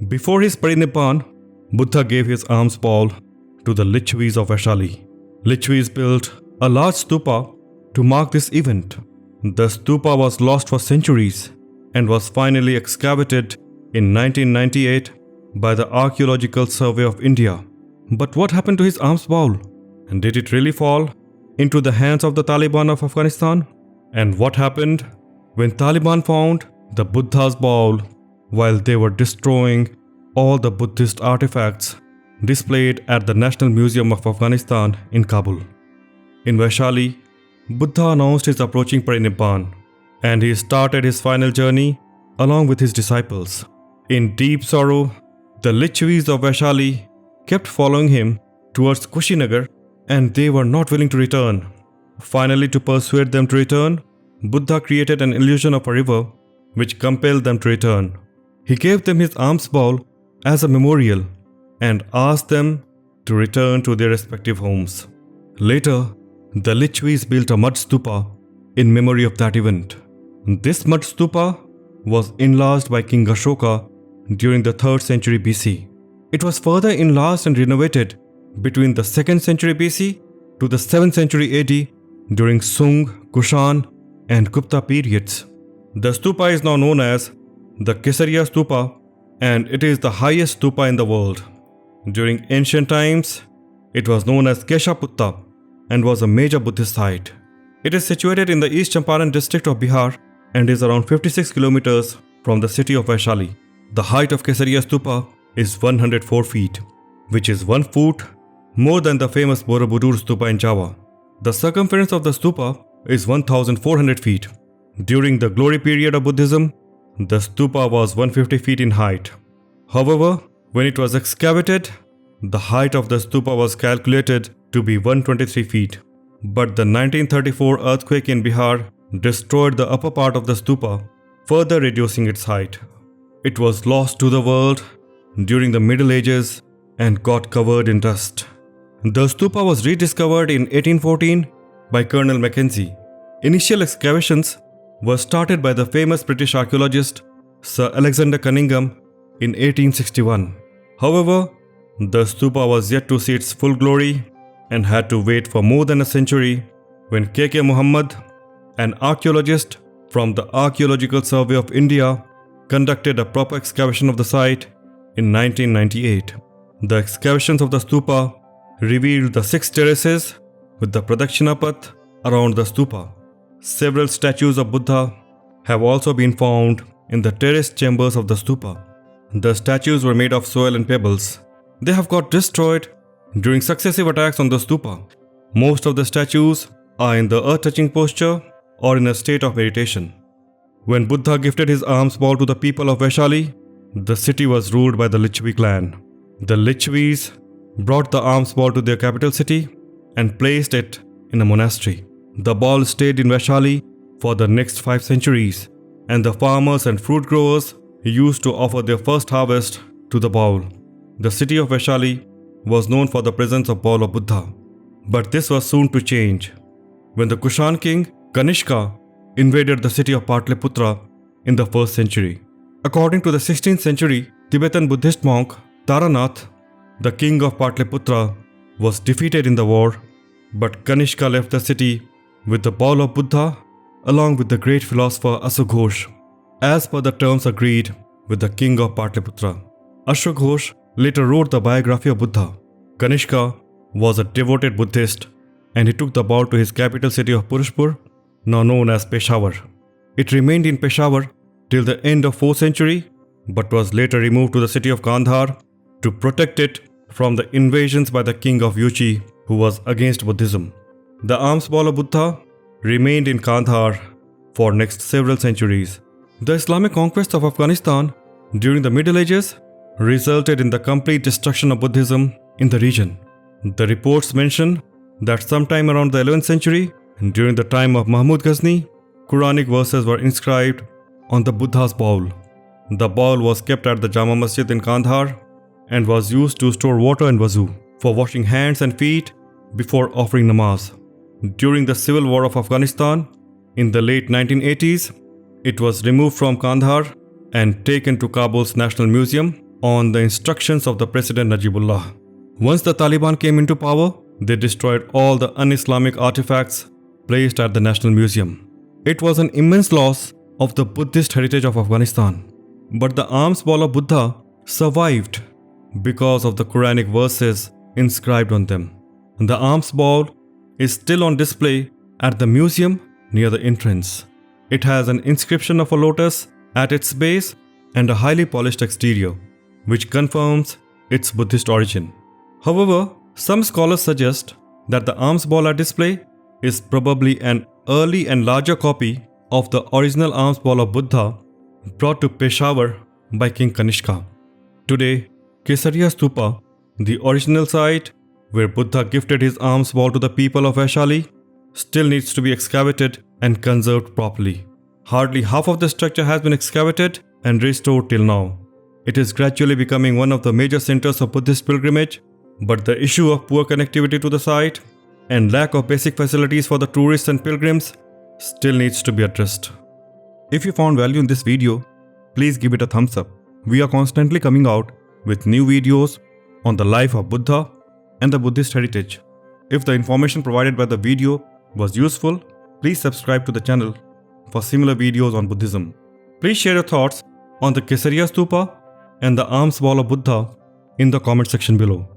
Before his Parinibbana, Buddha gave his alms ball to the Licchavis of Vaishali. Lichhavis built a large stupa to mark this event. The stupa was lost for centuries and was finally excavated in 1998 by the Archaeological Survey of India. But what happened to his alms bowl? And did it really fall into the hands of the Taliban of Afghanistan? And what happened when Taliban found the Buddha's bowl while they were destroying all the Buddhist artifacts displayed at the National Museum of Afghanistan in Kabul? In Vaishali, Buddha announced his approaching Parinibbana, and he started his final journey along with his disciples. In deep sorrow, the Licchavis of Vaishali kept following him towards Kushinagar, and they were not willing to return. Finally, to persuade them to return, Buddha created an illusion of a river which compelled them to return. He gave them his alms bowl as a memorial and asked them to return to their respective homes. Later, the Licchavis built a mud stupa in memory of that event. This mud stupa was enlarged by King Ashoka during the 3rd century BC. It was further enlarged and renovated between the 2nd century BC to the 7th century AD during Sung, Kushan, and Gupta periods. The stupa is now known as the Kesariya Stupa, and it is the highest stupa in the world. During ancient times, it was known as Keshaputta and was a major Buddhist site. It is situated in the East Champaran district of Bihar and is around 56 kilometers from the city of Vaishali. The height of Kesariya Stupa is 104 feet, which is 1 foot more than the famous Borobudur Stupa in Java. The circumference of the stupa is 1,400 feet. During the glory period of Buddhism, the stupa was 150 feet in height. However, when it was excavated, the height of the stupa was calculated to be 123 feet. But the 1934 earthquake in Bihar destroyed the upper part of the stupa, further reducing its height. It was lost to the world during the Middle Ages and got covered in dust. The stupa was rediscovered in 1814 by Colonel Mackenzie. Initial excavations were started by the famous British archaeologist Sir Alexander Cunningham in 1861. However, the stupa was yet to see its full glory and had to wait for more than a century when K.K. Muhammad, an archaeologist from the Archaeological Survey of India, conducted a proper excavation of the site in 1998. The excavations of the stupa revealed the 6 terraces with the Pradakshina Path around the stupa. Several statues of Buddha have also been found in the terraced chambers of the stupa. The statues were made of soil and pebbles. They have got destroyed during successive attacks on the stupa. Most of the statues are in the earth-touching posture or in a state of meditation. When Buddha gifted his alms ball to the people of Vaishali, the city was ruled by the Lichhavi clan. The Licchavis brought the alms ball to their capital city and placed it in a monastery. The ball stayed in Vaishali for the next 5 centuries, and the farmers and fruit growers used to offer their first harvest to the bowl. The city of Vaishali was known for the presence of bowl of Buddha. But this was soon to change when the Kushan king Kanishka invaded the city of Patliputra in the 1st century. According to the 16th century Tibetan Buddhist monk Taranath, the king of Patliputra was defeated in the war, but Kanishka left the city with the bowl of Buddha along with the great philosopher Ashok, as per the terms agreed with the king of Patliputra. Ashok later wrote the biography of Buddha. Kanishka was a devoted Buddhist, and he took the bowl to his capital city of Purushpur, now known as Peshawar. It remained in Peshawar till the end of 4th century, but was later removed to the city of Kandahar to protect it from the invasions by the king of Yuchi, who was against Buddhism. The alms bowl of Buddha remained in Kandahar for next several centuries. The Islamic conquest of Afghanistan during the Middle Ages resulted in the complete destruction of Buddhism in the region. The reports mention that sometime around the 11th century, during the time of Mahmud Ghazni, Quranic verses were inscribed on the Buddha's bowl. The bowl was kept at the Jama Masjid in Kandahar and was used to store water and wuzu for washing hands and feet before offering namaz. During the civil war of Afghanistan in the late 1980s, it was removed from Kandahar and taken to Kabul's National Museum on the instructions of the President Najibullah. Once the Taliban came into power, they destroyed all the un-Islamic artifacts placed at the National Museum. It was an immense loss of the Buddhist heritage of Afghanistan. But the alms ball of Buddha survived because of the Quranic verses inscribed on them. The alms ball is still on display at the museum near the entrance. It has an inscription of a lotus at its base and a highly polished exterior, which confirms its Buddhist origin. However, some scholars suggest that the alms ball at display is probably an early and larger copy of the original alms ball of Buddha brought to Peshawar by King Kanishka. Today, Kesariya Stupa, the original site where Buddha gifted his alms ball to the people of Vaishali, still needs to be excavated and conserved properly. Hardly half of the structure has been excavated and restored till now. It is gradually becoming one of the major centers of Buddhist pilgrimage, but the issue of poor connectivity to the site and lack of basic facilities for the tourists and pilgrims still needs to be addressed. If you found value in this video, please give it a thumbs up. We are constantly coming out with new videos on the life of Buddha and the Buddhist heritage. If the information provided by the video was useful, please subscribe to the channel for similar videos on Buddhism. Please share your thoughts on the Kesariya Stupa and the alms ball of Buddha in the comment section below.